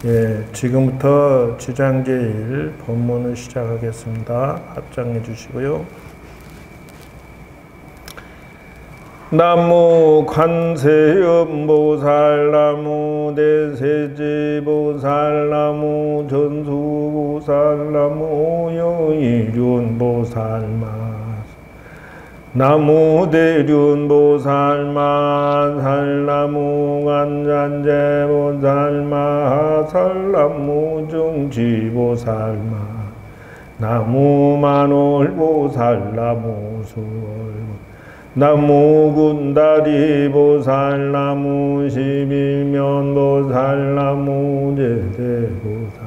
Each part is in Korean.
예, 지금부터 지장제일 본문을 시작하겠습니다. 합장해 주시고요. 나무 관세음보살, 나무 대세지보살, 나무 전수보살, 나무 여의륜보살마, 나무 대륜보살 마살, 나무 간잔제보살 마살, 나무 중지보살 마, 나무 만월보살, 나무 수월, 나무 군다리보살, 나무 십일면보살, 나무 제대보살,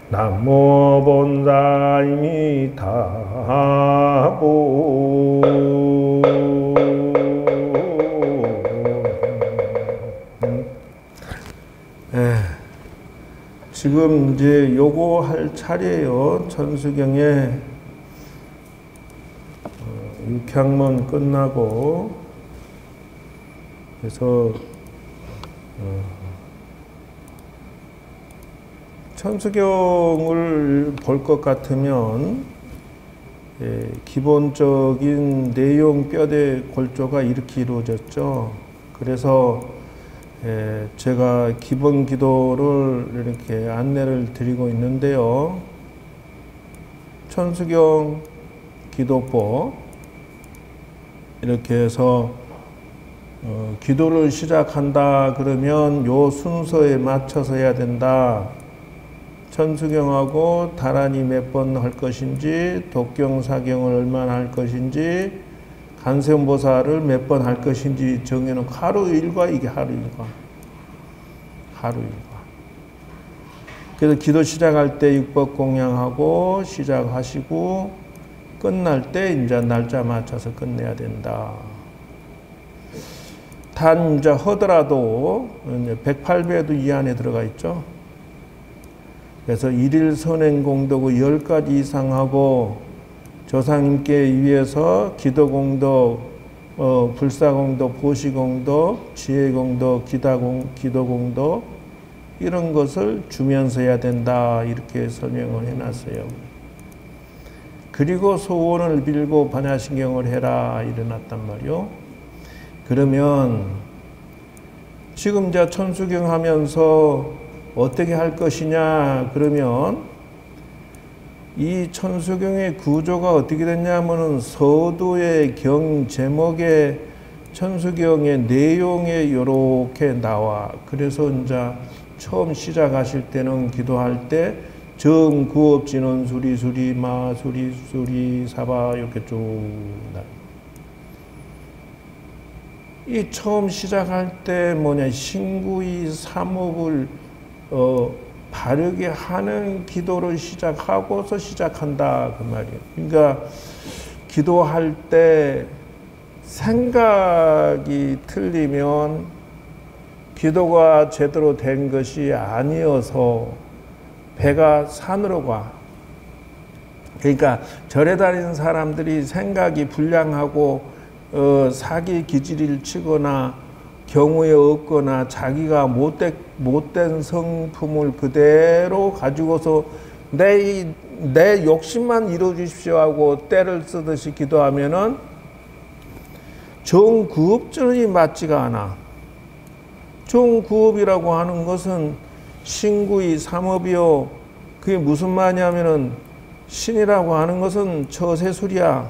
나무 본사이미타보. 지금 이제 요거 할 차례예요. 천수경에 육향문 끝나고, 그래서 천수경을 볼 것 같으면 기본적인 내용 뼈대 골조가 이렇게 이루어졌죠. 그래서 제가 기본 기도를 이렇게 안내를 드리고 있는데요. 천수경 기도법 이렇게 해서 기도를 시작한다 그러면 요 순서에 맞춰서 해야 된다. 천수경하고 다란이 몇 번 할 것인지, 독경, 사경을 얼마나 할 것인지, 간세음보살을 몇 번 할 것인지 정해놓고 하루 일과, 이게 하루 일과. 하루 일과. 그래서 기도 시작할 때 육법 공양하고 시작하시고, 끝날 때 이제 날짜 맞춰서 끝내야 된다. 단 이제 하더라도 108배도 이 안에 들어가 있죠. 그래서 일일 선행공덕을 10가지 이상 하고, 조상님께 위해서 기도공덕, 불사공덕, 보시공덕, 지혜공덕, 기도공덕 이런 것을 주면서 해야 된다. 이렇게 설명을 해놨어요. 그리고 소원을 빌고 반야신경을 해라 이래놨단 말이요. 그러면 지금 이제 천수경 하면서 어떻게 할 것이냐 그러면, 이 천수경의 구조가 어떻게 됐냐면은 서두의 경 제목에 천수경의 내용에 이렇게 나와. 그래서 이제 처음 시작하실 때는 기도할 때 정구업 진원 수리 수리 마 수리 수리 사바 이렇게 쭉 나. 이 처음 시작할 때 뭐냐, 신구이 삼업을 바르게 하는 기도를 시작하고서 시작한다 그 말이에요. 그러니까 기도할 때 생각이 틀리면 기도가 제대로 된 것이 아니어서 배가 산으로 가. 그러니까 절에 다니는 사람들이 생각이 불량하고 사기 기질을 치거나 경우에 없거나 자기가 못된 성품을 그대로 가지고서 내 욕심만 이루어주십시오 하고 때를 쓰듯이 기도하면은 정구업전이 맞지가 않아. 정구업이라고 하는 것은 신구이 삼업이요. 그게 무슨 말이냐면은 신이라고 하는 것은 처세술이야.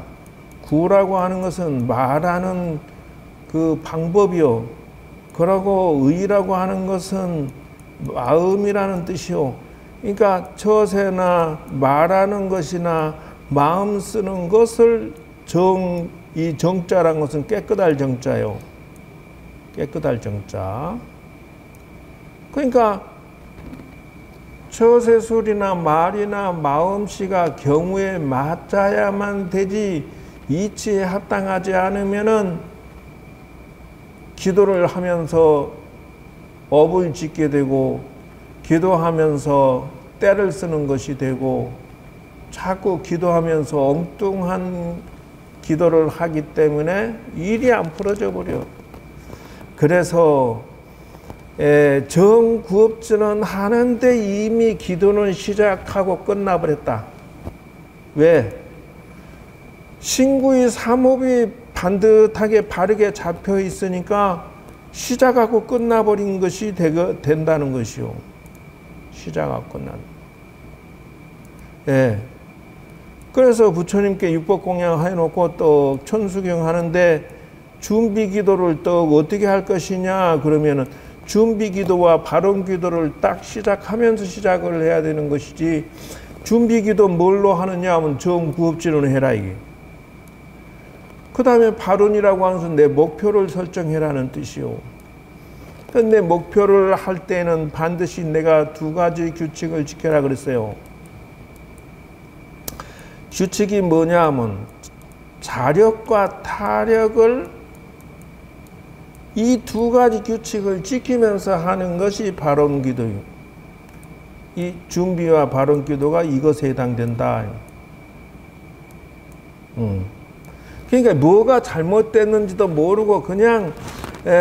구라고 하는 것은 말하는 그 방법이요. 그러고 의라고 하는 것은 마음이라는 뜻이요. 그러니까 처세나 말하는 것이나 마음 쓰는 것을 이 정자라는 것은 깨끗할 정자요. 깨끗할 정자. 그러니까 처세술이나 말이나 마음씨가 경우에 맞아야만 되지, 이치에 합당하지 않으면은 기도를 하면서 업을 짓게 되고, 기도하면서 때를 쓰는 것이 되고, 자꾸 기도하면서 엉뚱한 기도를 하기 때문에 일이 안 풀어져 버려. 그래서 정구업주는 하는데 이미 기도는 시작하고 끝나버렸다. 왜? 신구의 삼업이 반듯하게 바르게 잡혀 있으니까 시작하고 끝나버린 것이 된다는 것이요. 시작하고 끝나는. 예. 그래서 부처님께 육법공양 해놓고 또 천수경 하는데 준비 기도를 또 어떻게 할 것이냐 그러면은 준비 기도와 발언 기도를 딱 시작하면서 시작을 해야 되는 것이지, 준비 기도 뭘로 하느냐 하면 정구업지론 해라 이게. 그 다음에 발언이라고 하면서 내 목표를 설정해라는 뜻이요. 근데 목표를 할 때는 반드시 내가 두 가지 규칙을 지켜라 그랬어요. 규칙이 뭐냐 하면 자력과 타력을, 이 두 가지 규칙을 지키면서 하는 것이 발언 기도예요. 이 준비와 발언 기도가 이것에 해당된다. 그러니까 뭐가 잘못됐는지도 모르고 그냥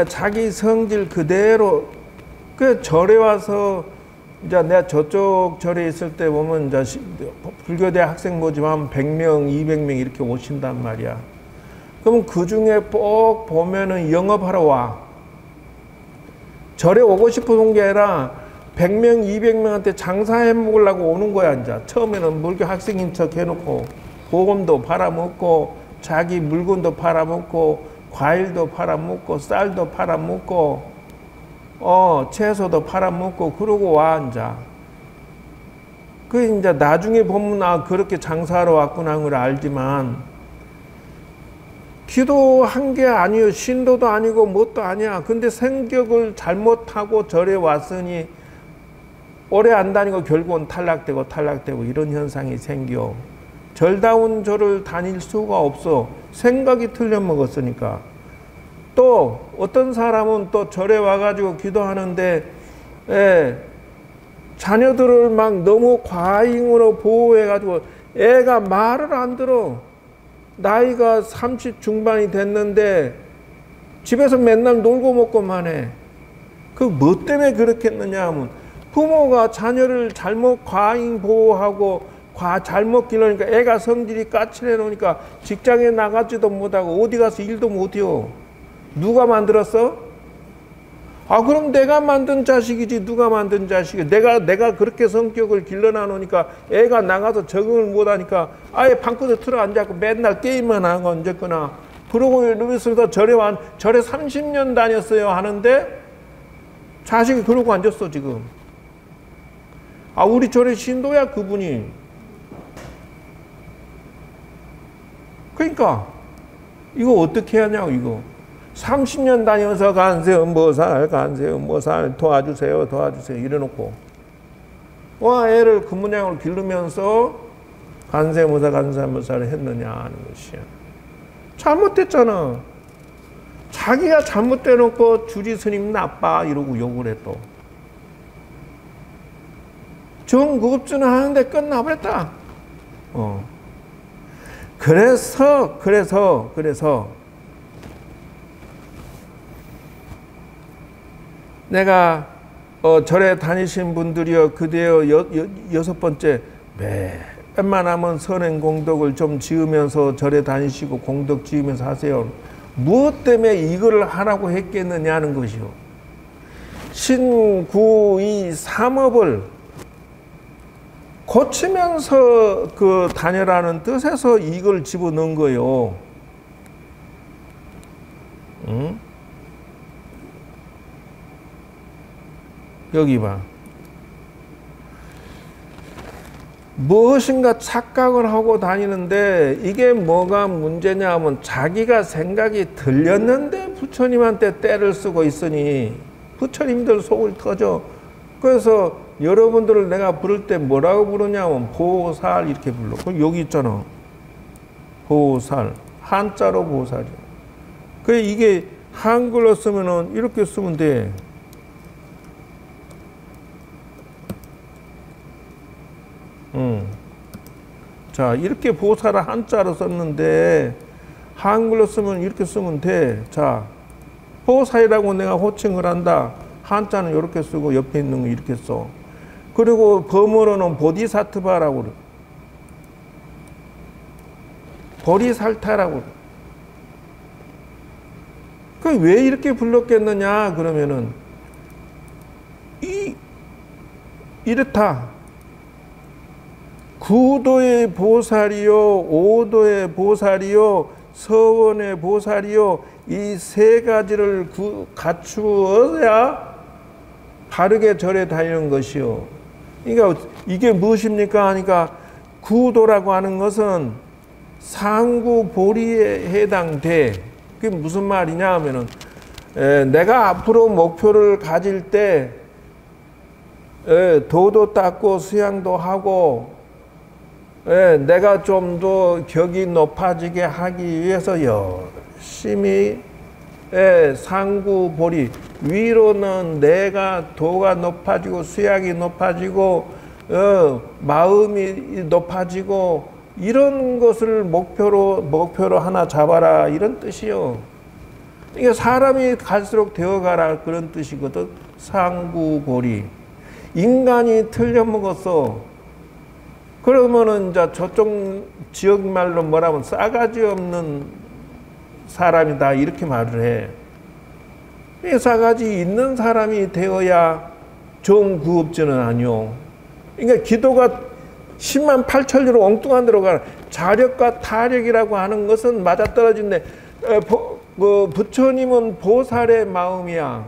자기 성질 그대로, 그 절에 와서 이제 내가 저쪽 절에 있을 때 보면 이제 불교대 학생 모집하면 100명, 200명 이렇게 오신단 말이야. 그럼 그 중에 꼭 보면은 영업하러 와. 절에 오고 싶어서 게 아니라 100명, 200명한테 장사해 먹으려고 오는 거야, 이제. 처음에는 물교 학생인 척 해놓고 보험도 팔아먹고 자기 물건도 팔아먹고 과일도 팔아먹고 쌀도 팔아먹고 채소도 팔아먹고 그러고 와, 이제. 그 이제 나중에 보면 아 그렇게 장사하러 왔구나 하는 걸 알지만, 기도한 게 아니요, 신도도 아니고 뭣도 아니야. 근데 성격을 잘못하고 절에 왔으니 오래 안 다니고 결국은 탈락되고 이런 현상이 생겨. 절다운 절을 다닐 수가 없어. 생각이 틀려먹었으니까. 또 어떤 사람은 또 절에 와가지고 기도하는데 자녀들을 막 너무 과잉으로 보호해가지고 애가 말을 안 들어. 나이가 30 중반이 됐는데 집에서 맨날 놀고 먹고만 해. 그 뭐 때문에 그렇게 했느냐 하면 부모가 자녀를 잘못 과잉 보호하고 잘못 길러니까 애가 성질이 까칠해 놓으니까 직장에 나가지도 못하고 어디 가서 일도 못해요. 누가 만들었어? 아 그럼 내가 만든 자식이지 누가 만든 자식이. 내가 그렇게 성격을 길러놔 놓으니까 애가 나가서 적응을 못하니까 아예 방구석에 틀어 앉아서 맨날 게임만 하고 언제거나 그러고 이러면서 절에 30년 다녔어요 하는데 자식이 그러고 앉았어 지금. 아 우리 절에 신도야 그분이. 그러니까 이거 어떻게 하냐고 이거. 30년 다녀서 간세음보살 도와주세요 이래놓고 와 애를 그 모양으로 기르면서 간세음보살을 했느냐 하는 것이야. 잘못됐잖아. 자기가 잘못돼놓고 주지 스님 나빠 이러고 욕을 해 또. 정구급주는 하는데 끝나버렸다. 그래서 내가 절에 다니신 분들이여 그대여 6번째 웬만하면 선행 공덕을 좀 지으면서 절에 다니시고 공덕 지으면서 하세요. 무엇 때문에 이걸 하라고 했겠느냐 하는 것이요. 신구이 삼업을 고치면서 그 다녀라는 뜻에서 이걸 집어넣은 거예요. 응? 여기 봐. 무엇인가 착각을 하고 다니는데 이게 뭐가 문제냐 하면 자기가 생각이 들렸는데 부처님한테 때를 쓰고 있으니 부처님들 속을 터져. 그래서 여러분들을 내가 부를 때 뭐라고 부르냐면 보살 이렇게 불러. 그럼 여기 있잖아. 보살. 한자로 보살이야. 그 이게 한글로 쓰면은 이렇게 쓰면 돼. 자, 이렇게 보살을 한자로 썼는데 한글로 쓰면 이렇게 쓰면 돼. 자, 보살이라고 내가 호칭을 한다. 한자는 이렇게 쓰고 옆에 있는 거 이렇게 써. 그리고 범어로는 보디사트바라고 그래. 보리살타라고 그래. 왜 이렇게 불렀겠느냐 그러면은 이렇다. 구도의 보살이요, 오도의 보살이요, 서원의 보살이요, 이 세 가지를 갖추어야 바르게 절에 다니는 것이요. 그러니까 이게 무엇입니까 하니까 구도라고 하는 것은 상구보리에 해당돼. 그게 무슨 말이냐 하면은 내가 앞으로 목표를 가질 때 도도 닦고 수양도 하고 내가 좀 더 격이 높아지게 하기 위해서 열심히 상구보리 위로는 내가 도가 높아지고 수양이 높아지고 마음이 높아지고 이런 것을 목표로 하나 잡아라 이런 뜻이요. 이게 사람이 갈수록 되어가라 그런 뜻이거든. 상구보리. 인간이 틀려먹었어. 그러면은 이제 저쪽 지역 말로 뭐라면 싸가지 없는 사람이다 이렇게 말을 해. 이 싸가지 있는 사람이 되어야 좋은 구업자는 아니오. 그러니까 기도가 10만 8천리로 엉뚱한 데로 가는 자력과 타력이라고 하는 것은 맞아떨어진데 부처님은 보살의 마음이야.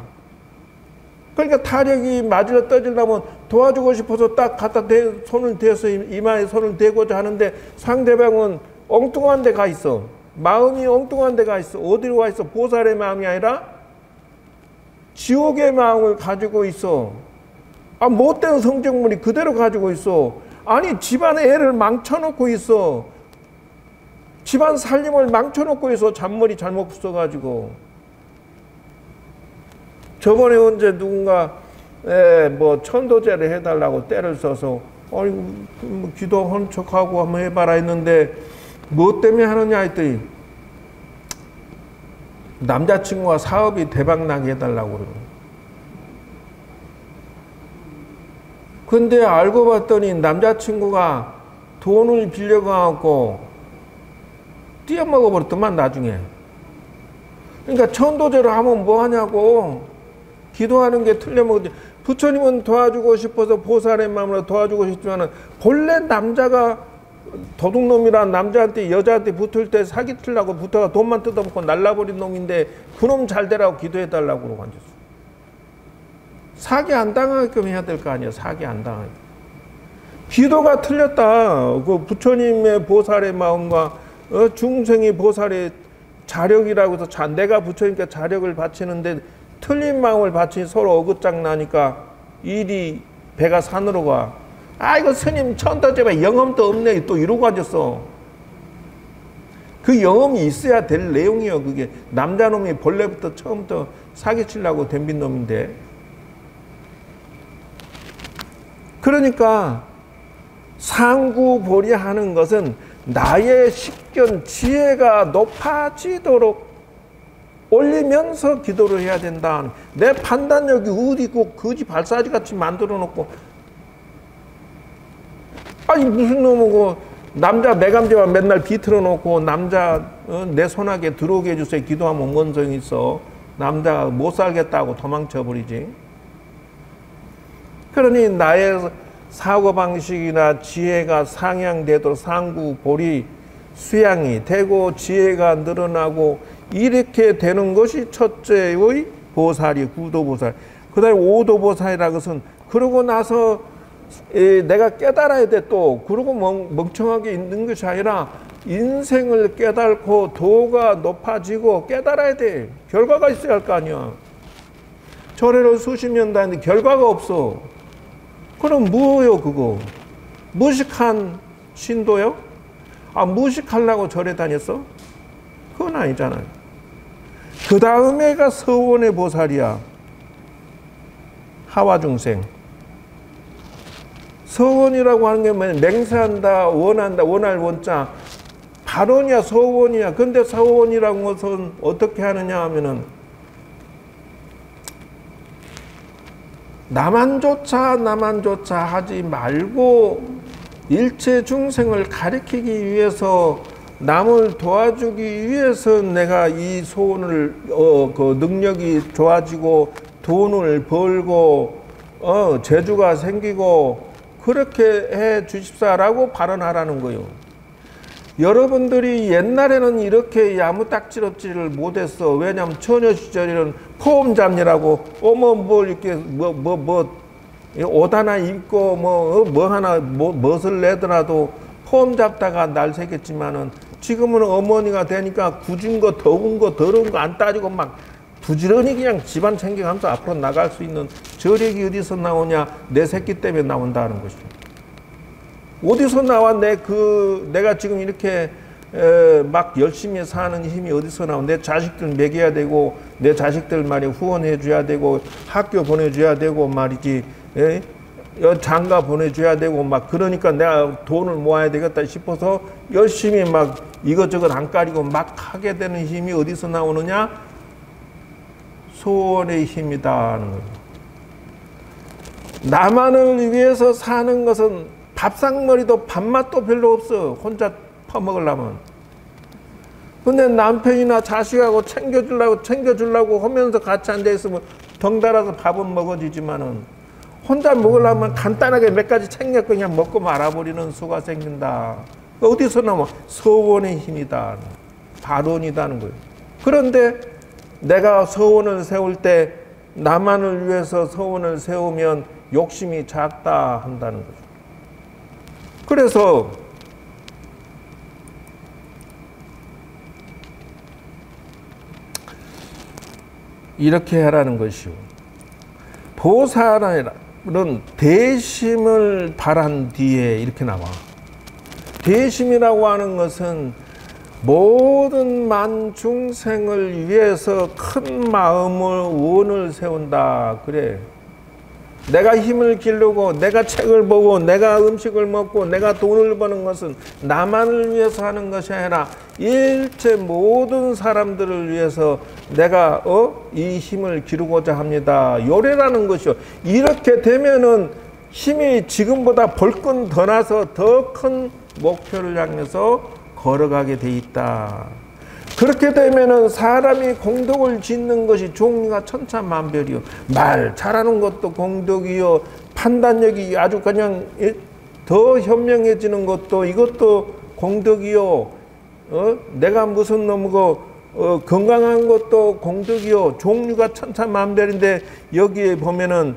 그러니까 타력이 맞으려 떠지려면 도와주고 싶어서 딱 갖다 손을 대서 이마에 손을 대고자 하는데 상대방은 엉뚱한 데 가 있어. 마음이 엉뚱한 데 가 있어. 어디로 가 있어? 보살의 마음이 아니라 지옥의 마음을 가지고 있어. 못된 성적물이 그대로 가지고 있어. 아니 집안에 애를 망쳐놓고 있어. 집안 살림을 망쳐놓고 있어. 잔머리 잘못 써가지고. 저번에 언제 누군가 뭐 천도제를 해달라고 때를 써서 아이고 뭐 기도하는 척하고 한번 해봐라 했는데 뭐 때문에 하느냐 했더니 남자친구가 사업이 대박나게 해달라고 그러는. 근데 알고 봤더니 남자친구가 돈을 빌려가갖고 띄어먹어버렸더만 나중에. 그러니까 천도제를 하면 뭐 하냐고. 기도하는 게 틀려먹었지. 부처님은 도와주고 싶어서 보살의 마음으로 도와주고 싶지만은 본래 남자가 도둑놈이란 남자한테 여자한테 붙을 때 사기치려고 붙어가 돈만 뜯어먹고 날라버린 놈인데 그놈 잘 되라고 기도해달라고 그러고 앉았어. 사기 안 당하게끔 해야 될 거 아니야. 사기 안 당하게. 기도가 틀렸다. 그 부처님의 보살의 마음과 중생의 보살의 자력이라고 해서 내가 부처님께 자력을 바치는데 틀린 마음을 바치니 서로 어긋장 나니까 일이 배가 산으로 가. 아이고 스님 천도제가 영험도 없네 또 이러고 앉았어. 그 영험이 있어야 될 내용이요. 그게 남자놈이 본래부터 처음부터 사기치려고 덤빈 놈인데. 그러니까 상구보리 하는 것은 나의 식견 지혜가 높아지도록 올리면서 기도를 해야 된다. 내 판단력이 어디 있고 거지 발사지 같이 만들어 놓고 아니 무슨 놈이고 남자 매감제만 맨날 비틀어 놓고 남자 내 손아귀에 들어오게 해주세요 기도하면 뭔 소용이 있어. 남자가 못 살겠다고 도망쳐 버리지. 그러니 나의 사고방식이나 지혜가 상향되도록 상구보리 수양이 되고 지혜가 늘어나고 이렇게 되는 것이 첫째의 보살이 구도보살. 그 다음에 오도보살이라는 것은 그러고 나서 내가 깨달아야 돼 또. 그러고 멍청하게 있는 것이 아니라 인생을 깨달고 도가 높아지고 깨달아야 돼. 결과가 있어야 할 거 아니야. 절에를 수십 년 다니는데 결과가 없어. 그럼 뭐예요 그거? 무식한 신도요? 무식하려고 절에 다녔어? 그건 아니잖아요. 그 다음에가 서원의 보살이야. 하와중생. 서원이라고 하는 게 뭐냐? 맹세한다, 원한다, 원할 원자. 발원이야, 서원이야. 근데 서원이라는 것은 어떻게 하느냐 하면은 나만조차 하지 말고 일체 중생을 가리키기 위해서, 남을 도와주기 위해서 내가 이 소원을 그 능력이 좋아지고 돈을 벌고 재주가 생기고 그렇게 해 주십사라고 발언하라는 거예요. 여러분들이 옛날에는 이렇게 야무딱지럽지를 못했어. 왜냐하면 처녀 시절에는 포음잡느라고 뭘 이렇게 옷 하나 입고 멋을 내더라도 포음 잡다가 날 새겼지만은, 지금은 어머니가 되니까 굳은 거, 더운 거, 더러운 거 안 따지고 막 부지런히 그냥 집안 챙겨가면서 앞으로 나갈 수 있는 저력이 어디서 나오냐? 내 새끼 때문에 나온다는 것이죠. 어디서 나와? 내가 지금 이렇게 막 열심히 사는 힘이 어디서 나와? 내 자식들 먹여야 되고, 내 자식들 말이 후원해 줘야 되고, 학교 보내줘야 되고 말이지, 장가 보내줘야 되고 막, 그러니까 내가 돈을 모아야 되겠다 싶어서 열심히 막 이것저것 안 가리고 막 하게 되는 힘이 어디서 나오느냐? 소원의 힘이다 하는 거예요. 나만을 위해서 사는 것은 밥상머리도 밥맛도 별로 없어. 혼자 퍼먹으려면. 근데 남편이나 자식하고 챙겨주려고 하면서 같이 앉아있으면 덩달아서 밥은 먹어지지만은, 혼자 먹으려면 간단하게 몇 가지 챙겨 그냥 먹고 말아버리는 수가 생긴다. 어디서 나와? 서원의 힘이다. 발언이다는 거예요. 그런데 내가 서원을 세울 때 나만을 위해서 서원을 세우면 욕심이 작다 한다는 거죠. 그래서 이렇게 하라는 것이요. 보살은 대심을 바란 뒤에 이렇게 나와. 대심이라고 하는 것은 모든 만중생을 위해서 큰 마음을 원을 세운다. 그래. 내가 힘을 기르고 내가 책을 보고 내가 음식을 먹고 내가 돈을 버는 것은 나만을 위해서 하는 것이 아니라 일체 모든 사람들을 위해서 내가 이 힘을 기르고자 합니다. 요래라는 것이요. 이렇게 되면은 힘이 지금보다 벌끈 더 나서 더 큰 목표를 향해서 걸어가게 돼 있다. 그렇게 되면은 사람이 공덕을 짓는 것이 종류가 천차만별이요. 말 잘하는 것도 공덕이요. 판단력이 아주 그냥 더 현명해지는 것도 이것도 공덕이요. 내가 무슨 놈이고 건강한 것도 공덕이요. 종류가 천차만별인데 여기에 보면은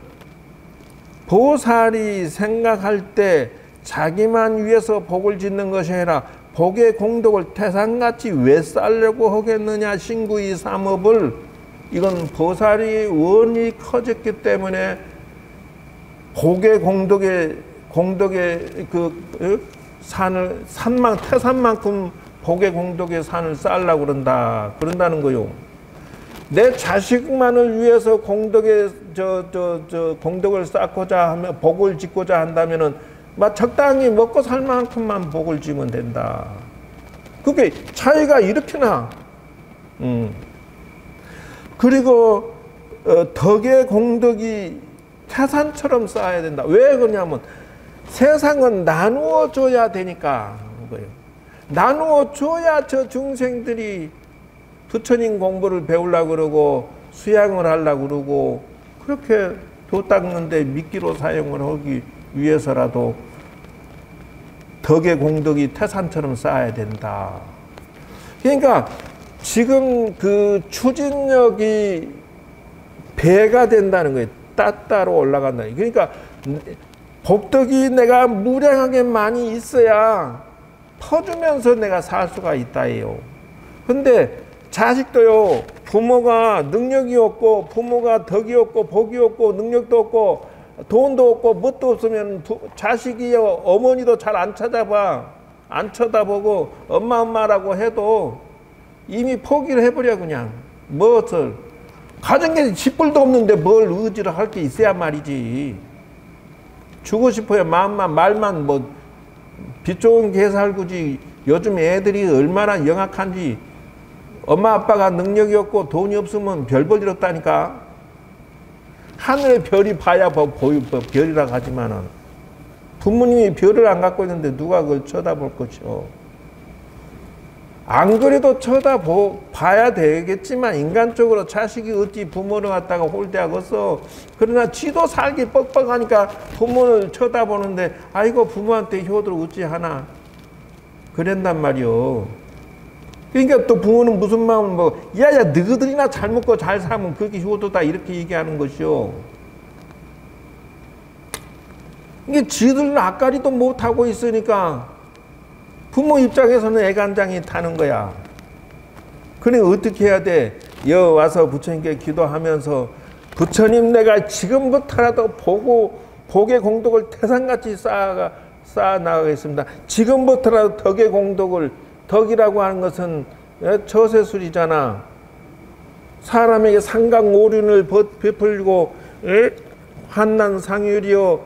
보살이 생각할 때 자기만 위해서 복을 짓는 것이 아니라 복의 공덕을 태산같이 왜 쌓으려고 하겠느냐. 신구이 삼업을, 이건 보살이 원이 커졌기 때문에 복의 공덕의 그 태산만큼 복의 공덕의 산을 쌓으려고 그런다는 거요. 내 자식만을 위해서 공덕의 공덕을 쌓고자 하면, 복을 짓고자 한다면은 적당히 먹고 살 만큼만 복을 지면 된다. 그게 차이가 이렇게 나. 그리고 덕의 공덕이 태산처럼 쌓아야 된다. 왜 그러냐면 세상은 나누어 줘야 되니까 거예요. 나누어 줘야 저 중생들이 부처님 공부를 배우려고 그러고 수양을 하려고 그러고 그렇게 도 닦는데 미끼로 사용을 하기 위해서라도 덕의 공덕이 태산처럼 쌓아야 된다. 그러니까 지금 그 추진력이 배가 된다는 거예요. 따따로 올라간다. 그러니까 복덕이 내가 무량하게 많이 있어야 퍼주면서 내가 살 수가 있다예요. 근데 자식도요, 부모가 능력이 없고 부모가 덕이 없고 복이 없고 능력도 없고 돈도 없고 뭣도 없으면 자식이요, 어머니도 잘 안 찾아봐. 안 쳐다보고 엄마라고 해도 이미 포기를 해버려. 그냥 무엇을 가진 게 쥐뿔도 없는데 뭘 의지를 할 게 있어야 말이지. 주고 싶어요. 말만 빛 좋은 개살구지. 요즘 애들이 얼마나 영악한지. 엄마 아빠가 능력이 없고 돈이 없으면 별 볼 일 없다니까. 하늘의 별이 봐야 별이라고 하지만은 부모님이 별을 안 갖고 있는데 누가 그걸 쳐다볼 것이오. 안 그래도 쳐다봐야 되겠지만 인간적으로 자식이 어찌 부모를 갖다가 홀대하겠어. 그러나 지도 살기 뻑뻑하니까 부모를 쳐다보는데 아이고 부모한테 효도를 어찌 하나. 그랬단 말이오. 그러니까 또 부모는 무슨 마음을 뭐 야야 너희들이나 잘 먹고 잘 살면 그게 효도다 이렇게 얘기하는 것이오. 이게 지들은 앞가리도 못하고 있으니까 부모 입장에서는 애간장이 타는 거야. 그래 어떻게 해야 돼? 여 와서 부처님께 기도하면서 부처님 내가 지금부터라도 복의 공덕을 태산같이 쌓아 나가겠습니다. 지금부터라도 덕의 공덕을, 덕이라고 하는 것은 처세술이잖아. 사람에게 상강오륜을 베풀고 환난 상율이요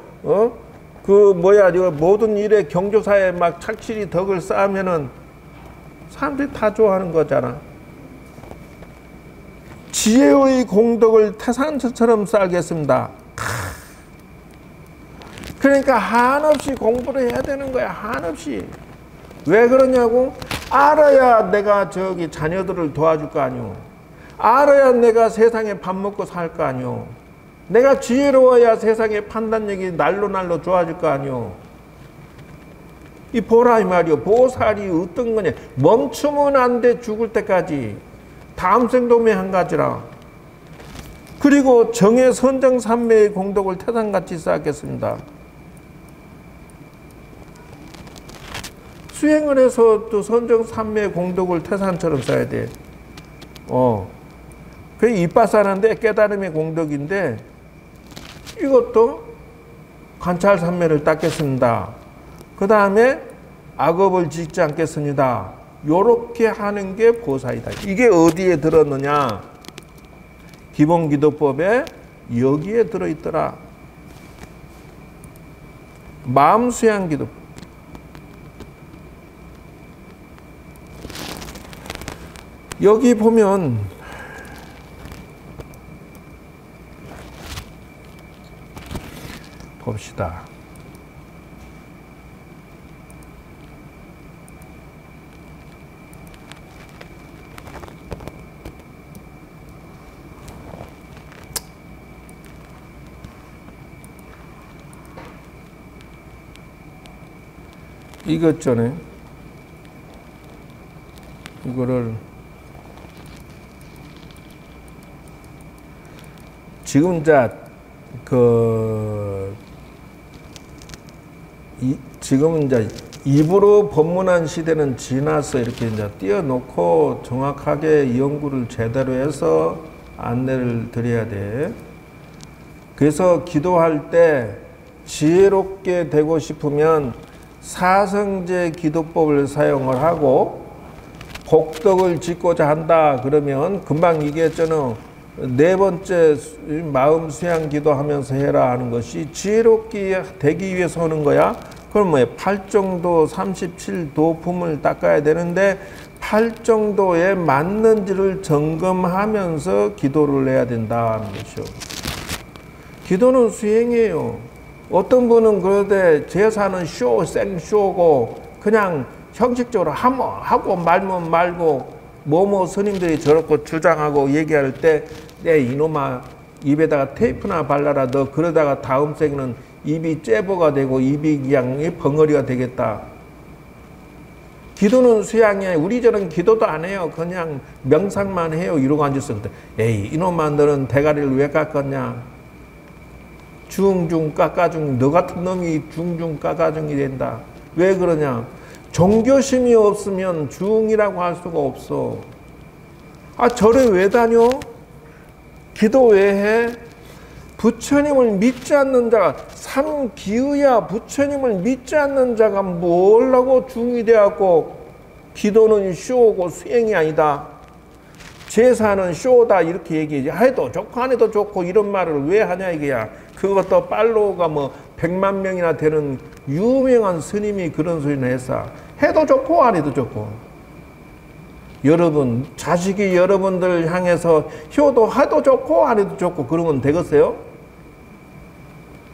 모든 일에 경조사에 막 착실히 덕을 쌓으면은 사람들이 다 좋아하는 거잖아. 지혜의 공덕을 태산처럼 쌓겠습니다. 그러니까 한없이 공부를 해야 되는 거야. 한없이. 왜 그러냐고? 알아야 내가 자녀들을 도와줄 거 아니오. 알아야 내가 세상에 밥 먹고 살 거 아니오. 내가 지혜로워야 세상의 판단력이 날로 좋아질 거 아니오. 이 보라 이 말이오. 보살이 어떤 거냐. 멈추면 안 돼. 죽을 때까지. 다음 생도매 한 가지라. 그리고 정의 선정삼매의 공덕을 태산같이 쌓겠습니다. 수행을 해서 또 선정삼매의 공덕을 태산처럼 쌓아야 돼. 그게 이빠사는데 깨달음의 공덕인데 이것도 관찰삼매를 닦겠습니다. 그 다음에 악업을 짓지 않겠습니다. 요렇게 하는 게 보살이다. 이게 어디에 들었느냐? 기본기도법에 여기에 들어있더라. 마음수양기도. 여기 보면 봅시다. 이것 전에 이거를 지금 이제 지금은 이제 입으로 법문한 시대는 지나서 이렇게 이제 띄워놓고 정확하게 연구를 제대로 해서 안내를 드려야 돼. 그래서 기도할 때 지혜롭게 되고 싶으면 사성제 기도법을 사용을 하고 복덕을 짓고자 한다 그러면 금방 얘기했잖아. 네 번째 마음 수양 기도하면서 해라 하는 것이 지혜롭게 되기 위해서 하는 거야. 그럼 뭐야? 8정도 37도품을 닦아야 되는데 8정도에 맞는지를 점검하면서 기도를 해야 된다는 것이요. 기도는 수행이에요. 어떤 분은 그러되 제사는 생쇼고 그냥 형식적으로 하고 말면 말고 뭐뭐 스님들이 저렇게 주장하고 얘기할 때 내 이놈아 입에다가 테이프나 발라라. 너 그러다가 다음 생에는 입이 째보가 되고 입이 그냥 벙어리가 되겠다. 기도는 수양이야. 우리 저는 기도도 안 해요. 그냥 명상만 해요. 이러고 앉았을 때 에이 이놈아 너는 대가리를 왜 깎았냐. 중중 깎아중 너 같은 놈이 중중 깎아중이 된다. 왜 그러냐. 종교심이 없으면 중이라고 할 수가 없어. 아 절에 왜 다녀? 기도 왜 해? 부처님을 믿지 않는 자가 삼기의야. 부처님을 믿지 않는 자가 뭘라고 중이 되었고 기도는 쇼고 수행이 아니다. 제사는 쇼다 이렇게 얘기하지. 해도 좋고 안 해도 좋고 이런 말을 왜 하냐 이게야. 그것도 팔로워가 뭐 100만 명이나 되는 유명한 스님이 그런 소리를 했어. 해도 좋고 안 해도 좋고. 여러분 자식이 여러분들 향해서 효도 해도 좋고 안 해도 좋고 그러면 되겠어요?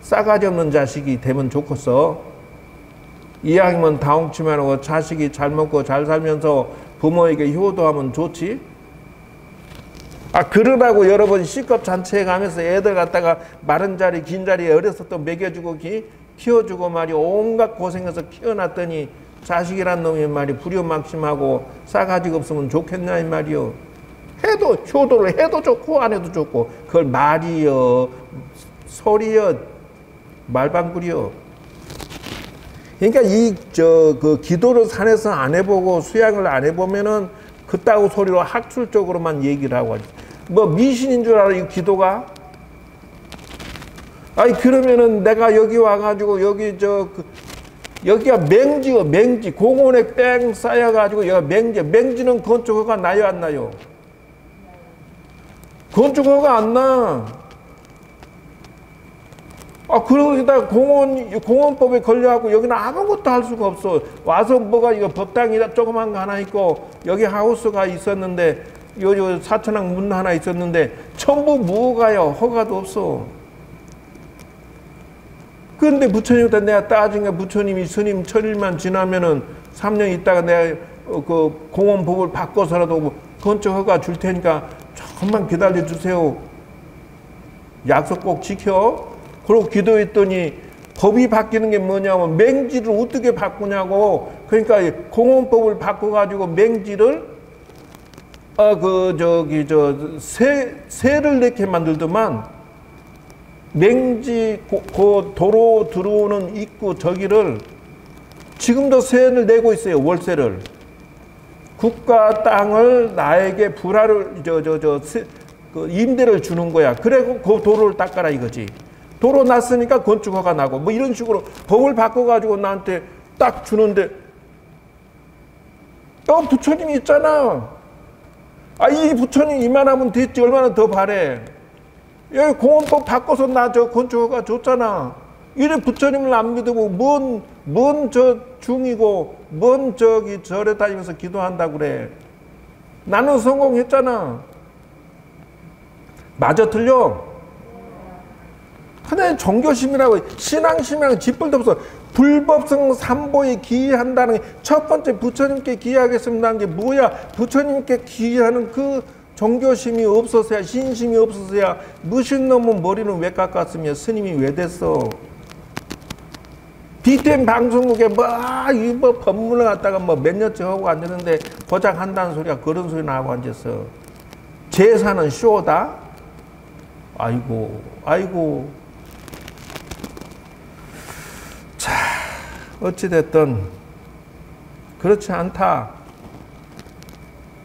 싸가지 없는 자식이 되면 좋겠어. 이왕이면 다홍치만 하고 자식이 잘 먹고 잘 살면서 부모에게 효도하면 좋지. 그러라고 여러 번 C급 잔치에 가면서 애들 갖다가 마른 자리 긴 자리에 어려서 또 먹여주고 키워주고 말이 온갖 고생해서 키워놨더니 자식이란 놈이 말이 불효막심하고 싸가지가 없으면 좋겠냐 이 말이요. 해도 효도를 해도 좋고 안 해도 좋고 그걸 말이여 소리여 말방구리여. 그러니까 그 기도를 산에서 안 해보고 수양을 안 해보면은 그따구 소리로 학술적으로만 얘기를 하고 하지. 뭐 미신인 줄 알아 이 기도가? 그러면은 내가 여기 와가지고 여기가 맹지요 맹지. 공원에 뺑 쌓여가지고 여기가 맹지는 건축허가 나요 안 나요? 건축허가 안 나. 그러다 공원법에 걸려갖고 여기는 아무것도 할 수가 없어. 와서 뭐가 이거 법당이 조그만 거 하나 있고 여기 하우스가 있었는데 요 사천왕 문 하나 있었는데 전부 무가요. 허가도 없어. 그런데 부처님한테 내가 따지니까 부처님이 스님 천일만 지나면은 3년 있다가 내가 그 공원법을 바꿔서라도 건축 허가 줄 테니까 조금만 기다려 주세요. 약속 꼭 지켜. 그러고 기도했더니 법이 바뀌는 게 뭐냐면 맹지를 어떻게 바꾸냐고. 그러니까 공원법을 바꿔가지고 맹지를 새를 내게 만들더만 맹지 그 도로 들어오는 입구 저기를 지금도 세를 내고 있어요. 월세를. 국가 땅을 나에게 불화를 임대를 주는 거야. 그래고 그 도로를 닦아라 이거지. 도로 났으니까 건축허가 나고 뭐 이런 식으로 법을 바꿔가지고 나한테 딱 주는데 부처님이 있잖아. 이 부처님 이만하면 됐지 얼마나 더 바래. 여기 공원법 바꿔서 나 저 건축허가 줬잖아. 이래 부처님을 안 믿으고 뭔 저 중이고 뭔 절에 다니면서 기도한다고 그래. 나는 성공했잖아. 맞아 틀려? 하나의 종교심이라고 신앙심이랑 짚을도 없어. 불법성 삼보에 기여한다는 게 첫 번째 부처님께 기여하겠습니다는 게 뭐야? 부처님께 기여하는 그 종교심이 없어서야 신심이 없어서야 무신놈은 머리는 왜 깎았으며 스님이 왜 됐어? BTN 방송국에 뭐 법문을 갖다가 뭐 몇 년째 하고 앉았는데 고작 한다는 소리가 그런 소리 나하고 앉았어. 제사는 쇼다? 아이고. 자, 어찌됐든 그렇지 않다.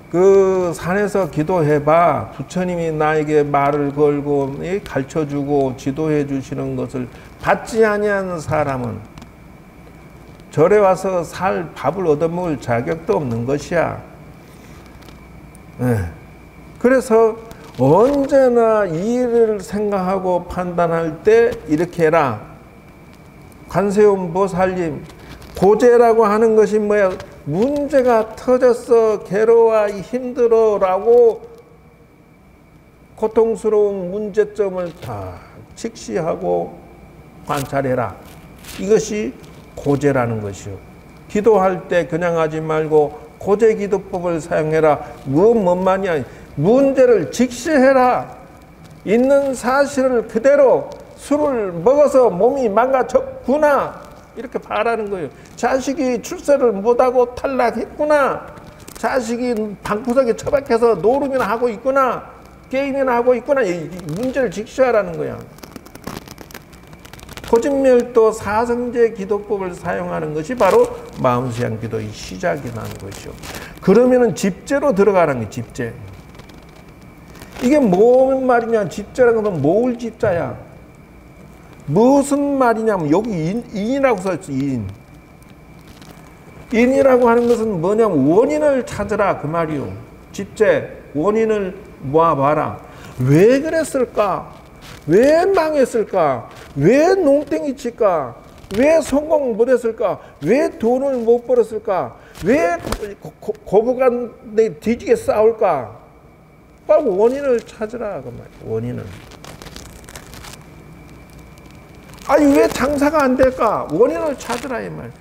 그 산에서 기도해봐. 부처님이 나에게 말을 걸고 가르쳐주고 지도해 주시는 것을 받지 아니하는 사람은 절에 와서 밥을 얻어먹을 자격도 없는 것이야. 그래서 언제나 이 일을 생각하고 판단할 때 이렇게 해라. 관세음 보살님, 고제라고 하는 것이 뭐야? 문제가 터졌어. 괴로워 힘들어 라고 고통스러운 문제점을 다 직시하고 관찰해라. 이것이 고제라는 것이요. 기도할 때 그냥 하지 말고 고제 기도법을 사용해라. 뭔 말이야? 문제를 직시해라. 있는 사실을 그대로 술을 먹어서 몸이 망가졌구나. 이렇게 바라는 거예요. 자식이 출세를 못하고 탈락했구나. 자식이 방구석에 처박혀서 노름이나 하고 있구나. 게임이나 하고 있구나. 이 문제를 직시하라는 거야. 토진멸도 사성제 기도법을 사용하는 것이 바로 마음수양 기도의 시작이라는 것이요. 그러면은 집제로 들어가는 게 집제. 이게 뭔 말이냐? 집제라는 건 모을 집자야. 무슨 말이냐면 여기 인이라고 써있어. 인이라고 하는 것은 뭐냐면 원인을 찾으라 그 말이요. 집제 원인을 모아봐라. 왜 그랬을까? 왜 망했을까? 왜 농땡이 칠까? 왜 성공 못했을까? 왜 돈을 못 벌었을까? 왜 고부간에 뒤지게 싸울까? 빨리 원인을 찾으라 그 말이야. 원인을. 아니 왜 장사가 안 될까? 원인을 찾으라 이 말.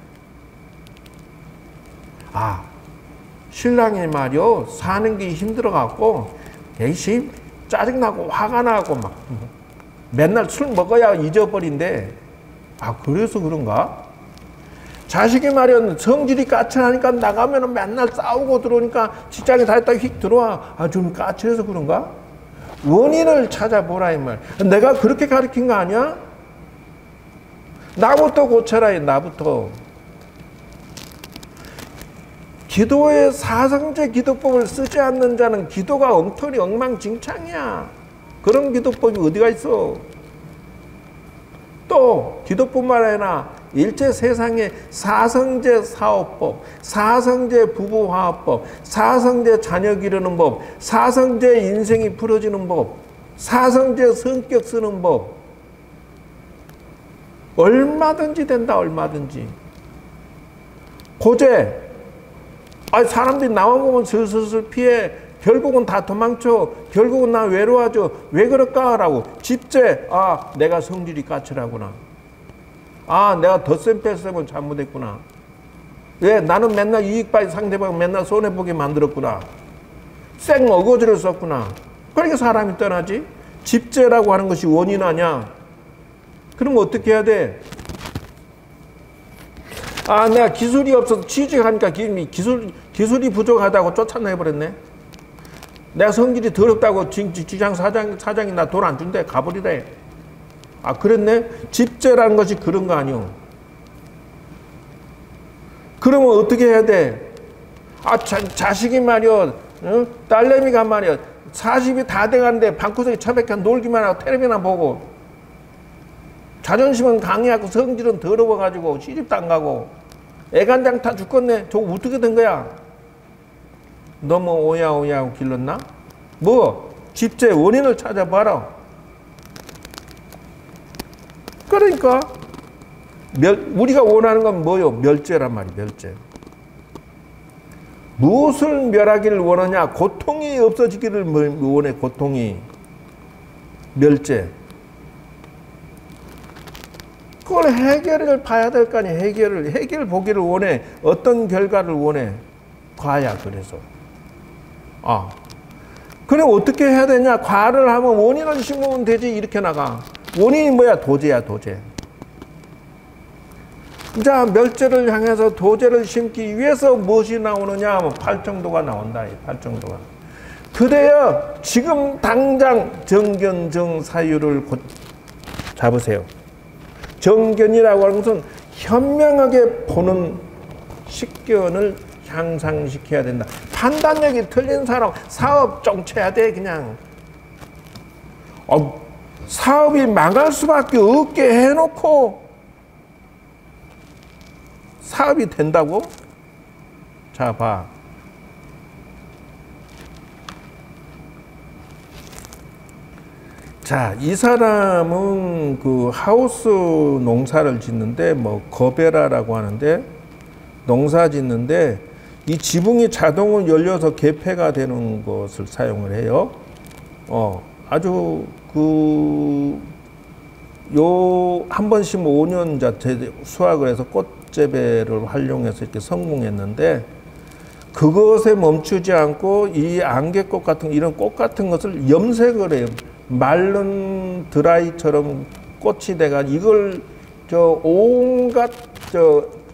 아, 신랑이 말이요 사는 게 힘들어갖고 에이씨 짜증나고 화가 나고 막 맨날 술 먹어야 잊어버린대. 아 그래서 그런가? 자식이 말이야 성질이 까칠하니까 나가면 맨날 싸우고 들어오니까 직장에 다녔다가 휙 들어와. 아 좀 까칠해서 그런가? 원인을 찾아보라 이 말. 내가 그렇게 가르친 거 아니야? 나부터 고쳐라 나부터. 기도의 사성제 기도법을 쓰지 않는 자는 기도가 엉터리 엉망진창이야. 그런 기도법이 어디가 있어? 또 기도뿐만 아니라 일체 세상에 사성제 사업법, 사성제 부부화합법, 사성제 자녀 기르는 법, 사성제 인생이 풀어지는 법, 사성제 성격 쓰는 법, 얼마든지 된다. 얼마든지. 고제, 아 사람들이 나만 보면 슬슬슬 피해. 결국은 다 도망쳐. 결국은 나 외로워져. 왜 그럴까? 라고. 집제, 아 내가 성질이 까칠하구나. 아 내가 덧셈 뺄셈은 잘못했구나. 왜? 나는 맨날 이익받이 상대방 맨날 손해보게 만들었구나. 쌩 어거지를 썼구나. 그러니까 사람이 떠나지. 집제라고 하는 것이 원인 아니야. 그럼 어떻게 해야 돼? 아 내가 기술이 없어서 취직하니까 기술이 부족하다고 쫓아내버렸네. 내가 성질이 더럽다고 직장 사장이 나 돈 안 준대. 가버리래. 아 그랬네? 집제라는 것이 그런 거 아니오. 그러면 어떻게 해야 돼? 아 자식이 말이야 딸내미가 말이야 40이 다 돼가는데 방구석에 처박혀 놀기만 하고 텔레비나 보고 자존심은 강해하고 성질은 더러워가지고 시집도 안 가고 애간장 타 죽겠네. 저거 어떻게 된 거야? 너무 오야오야하고 길렀나? 뭐? 집제 원인을 찾아봐라. 그러니까 우리가 원하는 건 뭐요? 멸제란 말이야. 멸제. 무엇을 멸하기를 원하냐? 고통이 없어지기를 원해. 고통이. 멸제. 그걸 해결을 봐야 될 거 아니야. 해결 보기를 원해. 어떤 결과를 원해? 과야. 그래서 아 그래 어떻게 해야 되냐? 과를 하면 원인을 심으면 되지. 이렇게 나가. 원인이 뭐야? 도제야. 도제. 자 멸제를 향해서 도제를 심기 위해서 무엇이 나오느냐 하면 팔정도가 나온다. 팔정도가. 그래야 지금 당장 정견정사유를 잡으세요. 정견이라고 하는 것은 현명하게 보는 식견을 향상시켜야 된다. 판단력이 틀린 사람 사업 정체해야 돼. 그냥 사업이 망할 수밖에 없게 해놓고 사업이 된다고? 자 봐. 자, 이 사람은 그 하우스 농사를 짓는데 뭐 거베라라고 하는데 농사 짓는데 이 지붕이 자동으로 열려서 개폐가 되는 것을 사용을 해요. 아주 한 번씩 5년자 수확을 해서 꽃재배를 활용해서 이렇게 성공했는데 그것에 멈추지 않고 이 안개꽃 같은 이런 꽃 같은 것을 염색을 해요. 마른 드라이처럼 꽃이 돼가 이걸 온갖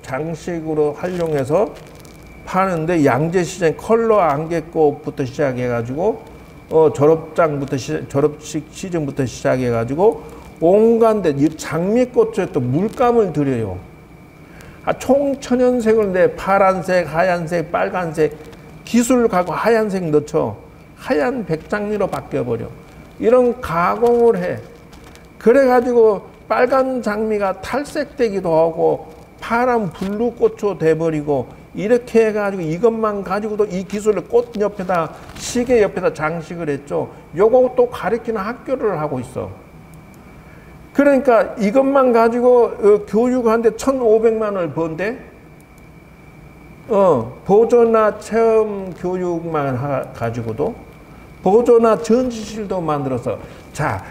장식으로 활용해서 파는데 양재 시장 컬러 안개꽃부터 시작해가지고 졸업식 시즌부터 시작해가지고 온갖 데 장미꽃에 또 물감을 들여요. 총 천연색을 내 파란색, 하얀색, 빨간색 기술 갖고 하얀색 넣죠. 하얀 백장미로 바뀌어버려. 이런 가공을 해. 그래가지고 빨간 장미가 탈색되기도 하고 파란 블루꽃으로 돼버리고 이렇게 해가지고 이것만 가지고도 이 기술을 꽃 옆에다 시계 옆에다 장식을 했죠. 요거 가르치는 학교를 하고 있어. 그러니까 이것만 가지고 교육하는데 1,500만 원을 번대. 보조나 체험 교육만 가지고도 보조나 전시실도 만들어서 자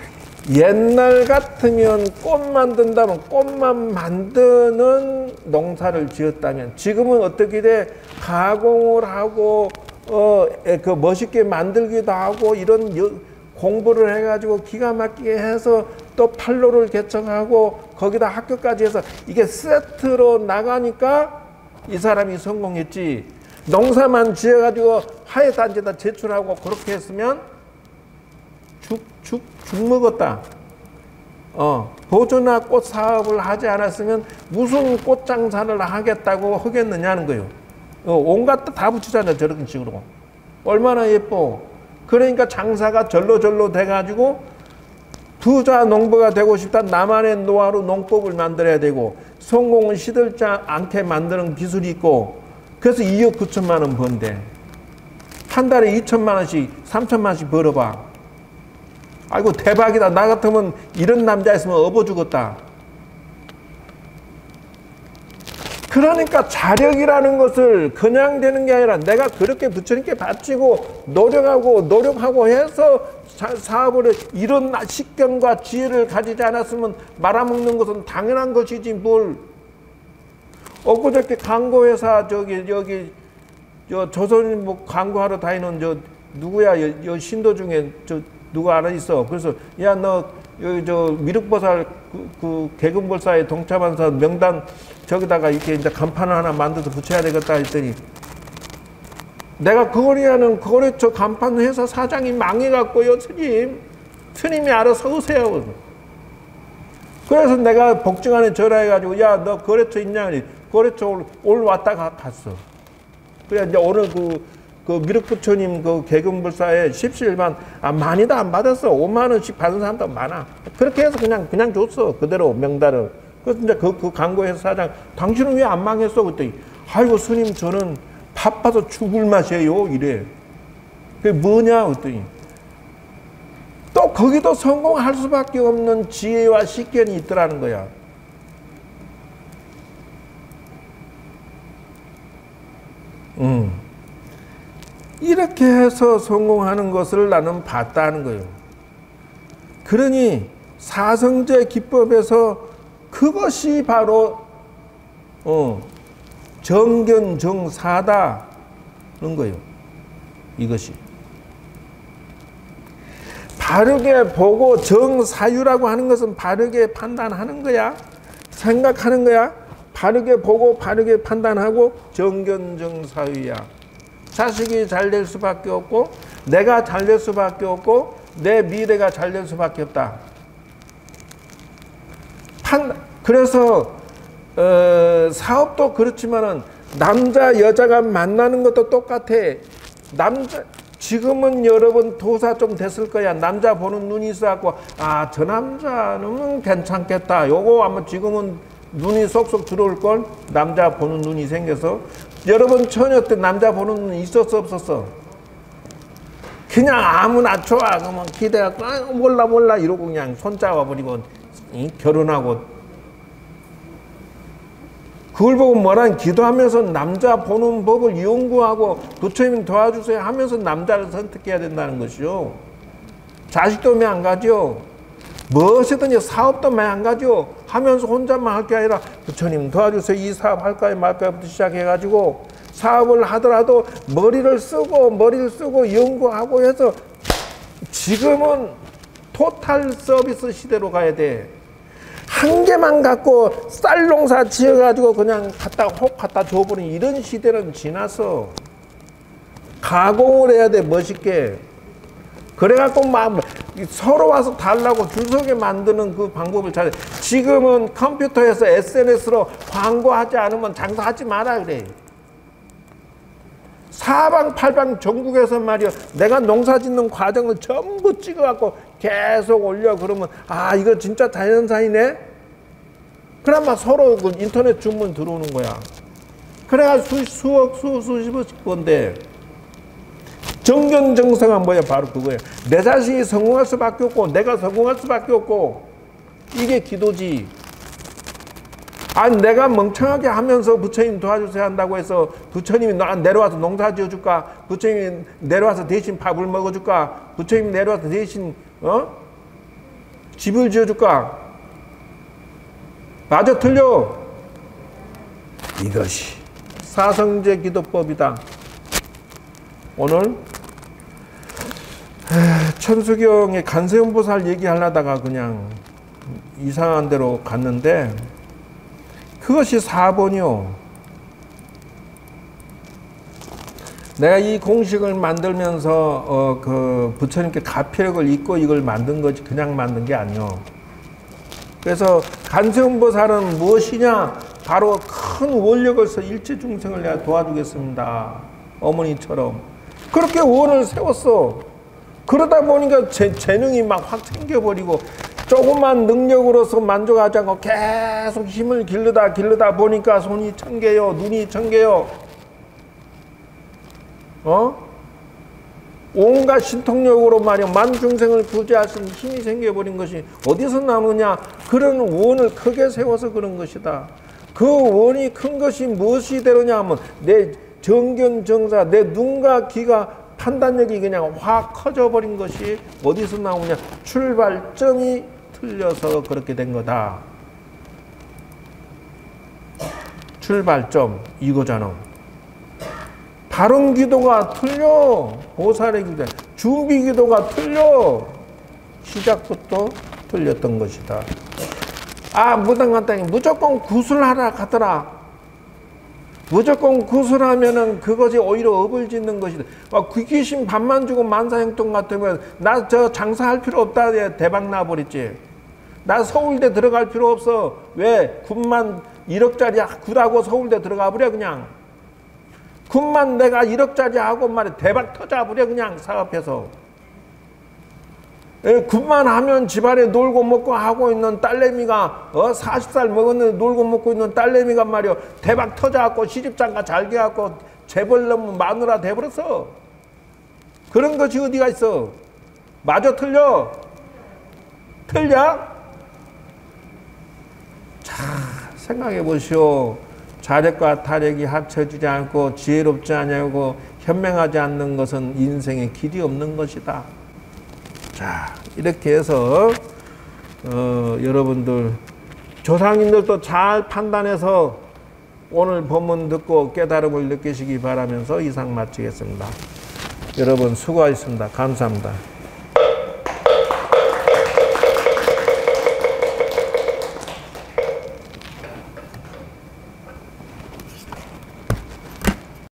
옛날 같으면 꽃 만든다면 꽃만 만드는 농사를 지었다면 지금은 어떻게 돼? 가공을 하고 그 멋있게 만들기도 하고 이런 공부를 해가지고 기가 막히게 해서 또 판로를 개척하고 거기다 학교까지 해서 이게 세트로 나가니까 이 사람이 성공했지. 농사만 지어가지고 화훼단지에다 제출하고 그렇게 했으면 죽 먹었다. 보조나 꽃 사업을 하지 않았으면 무슨 꽃 장사를 하겠다고 하겠느냐는 거예요. 온갖 다 붙이잖아요. 저런 식으로. 얼마나 예뻐. 그러니까 장사가 절로 돼가지고 부자 농부가 되고 싶다. 나만의 노하우 농법을 만들어야 되고 성공을 시들지 않게 만드는 기술이 있고 그래서 2억 9천만 원 번대. 한 달에 2천만 원씩 3천만 원씩 벌어봐. 아이고 대박이다. 나 같으면 이런 남자 있으면 업어 죽었다. 그러니까 자력이라는 것을 그냥 되는 게 아니라 내가 그렇게 부처님께 바치고 노력하고 해서 사업을 이런 식견과 지혜를 가지지 않았으면 말아먹는 것은 당연한 것이지 뭘. 엊그저께 광고회사 여기 조선 뭐 광고하러 다니는 누구야 여 신도 중에 누구 하나 있어. 그래서 야 너 여기 미륵보살 그 개근볼사에 동참한 사람 명단 저기다가 이렇게 이제 간판을 하나 만들어서 붙여야 되겠다 했더니 내가 거래하는 거래처 간판 회사 사장이 망해갖고요 스님이 알아서 오세요. 그래서 내가 복증안에 전화해가지고 야 너 거래처 있냐? 거래처 올 왔다가 갔어. 그래 이제 오늘 그 미륵부처님 그 개근불사에 십시일반 많이도 안 받았어. 5만 원씩 받은 사람도 많아. 그렇게 해서 그냥 줬어. 그대로 명단을. 그래서 이제 그 광고회사 사장 당신은 왜 안 망했어? 그랬더니 아이고 스님 저는 바빠서 죽을 맛이에요. 이래. 그게 뭐냐? 그랬더니 또 거기도 성공할 수밖에 없는 지혜와 식견이 있더라는 거야. 이렇게 해서 성공하는 것을 나는 봤다는 거예요. 그러니 사성제 기법에서 그것이 바로 정견정사다는 거예요. 이것이. 바르게 보고 정사유라고 하는 것은 바르게 판단하는 거야. 생각하는 거야. 바르게 보고 바르게 판단하고 정견정사유야. 자식이 잘 될 수밖에 없고 내가 잘 될 수밖에 없고 내 미래가 잘 될 수밖에 없다. 그래서 사업도 그렇지만은 남자 여자가 만나는 것도 똑같아. 지금은 여러분 도사 좀 됐을 거야. 남자 보는 눈이 있어갖고 저 남자는 괜찮겠다. 요거 아마 지금은 눈이 쏙쏙 들어올걸. 남자 보는 눈이 생겨서. 여러분 처녀 때 남자 보는 눈 있었어 없었어? 그냥 아무나 좋아 그러면 기대갖고 몰라 이러고 그냥 손잡아버리고 결혼하고. 그걸 보고 뭐란 기도하면서 남자 보는 법을 연구하고 부처님 도와주세요 하면서 남자를 선택해야 된다는 것이죠. 자식도 안 가죠. 무엇이든지 사업도 안 가죠. 하면서 혼자만 할 게 아니라 부처님 도와주세요. 이 사업 할까요 말까요부터 시작해가지고 사업을 하더라도 머리를 쓰고 연구하고 해서 지금은 토탈 서비스 시대로 가야 돼. 한 개만 갖고 쌀 농사 지어가지고 그냥 갖다 줘버린 이런 시대는 지나서 가공을 해야 돼. 멋있게. 그래갖고 막 서로 와서 달라고 줄 서게 만드는 그 방법을 잘해. 지금은 컴퓨터에서 SNS로 광고하지 않으면 장사하지 마라 그래. 사방팔방 전국에서 말이야 내가 농사 짓는 과정을 전부 찍어갖고 계속 올려. 그러면 이거 진짜 자연산이네. 그럼 막 서로 그 인터넷 주문 들어오는 거야. 그래가지고 수십억 건데 정견정사가 뭐야? 바로 그거예요. 내 자식이 성공할 수밖에 없고 내가 성공할 수밖에 없고 이게 기도지. 내가 멍청하게 하면서 부처님 도와주세요 한다고 해서 부처님이 내려와서 농사 지어줄까? 부처님이 내려와서 대신 밥을 먹어줄까? 부처님이 내려와서 대신 집을 지어줄까? 맞아 틀려? 이것이 사성제 기도법이다. 오늘 천수경의 간세음보살 얘기하려다가 그냥 이상한 데로 갔는데 그것이 4번이요. 내가 이 공식을 만들면서 그 부처님께 가피력을 잊고 이걸 만든 거지 그냥 만든 게 아니요. 그래서 간세음보살은 무엇이냐? 바로 큰 원력을서 일체중생을 내가 도와주겠습니다. 어머니처럼 그렇게 원을 세웠어. 그러다 보니까 재능이 막 확 생겨버리고 조그만 능력으로서 만족하지 않고 계속 힘을 기르다 보니까 손이 1000개요, 눈이 1000개요. 온갖 신통력으로 말이야 만중생을 구제할 수 있는 힘이 생겨버린 것이 어디서 나오느냐? 그런 원을 크게 세워서 그런 것이다. 그 원이 큰 것이 무엇이 되느냐 하면 내 정견정사, 내 눈과 귀가 판단력이 그냥 확 커져버린 것이 어디서 나오냐? 출발점이 틀려서 그렇게 된 거다. 출발점 이거잖아. 바른 기도가 틀려. 보살의 기도, 준비 기도가 틀려. 시작부터 틀렸던 것이다. 무당 간다니 무조건 구슬하라 가더라. 무조건 구슬하면은 그것이 오히려 업을 짓는 것이다. 귀신 밥만 주고 만사형통 같으면 나 저 장사할 필요 없다. 대박 나버렸지. 나 서울대 들어갈 필요 없어. 왜? 군만 1억짜리 굿하고 서울대 들어가 버려 그냥. 군만 내가 1억짜리 하고 말이야 대박 터져버려 그냥 사업해서. 군만 하면 집안에 놀고 먹고 하고 있는 딸내미가 40살 먹었는데 놀고 먹고 있는 딸내미가 말이야 대박 터져갖고 시집장가 잘 돼갖고 재벌 넘은 마누라 돼버렸어. 그런 것이 어디가 있어? 맞아 틀려? 틀려? 자 생각해 보시오. 자력과 타력이 합쳐지지 않고 지혜롭지 않냐고 현명하지 않는 것은 인생에 길이 없는 것이다. 자 이렇게 해서 여러분들 조상님들도 잘 판단해서 오늘 법문 듣고 깨달음을 느끼시기 바라면서 이상 마치겠습니다. 여러분 수고하셨습니다. 감사합니다.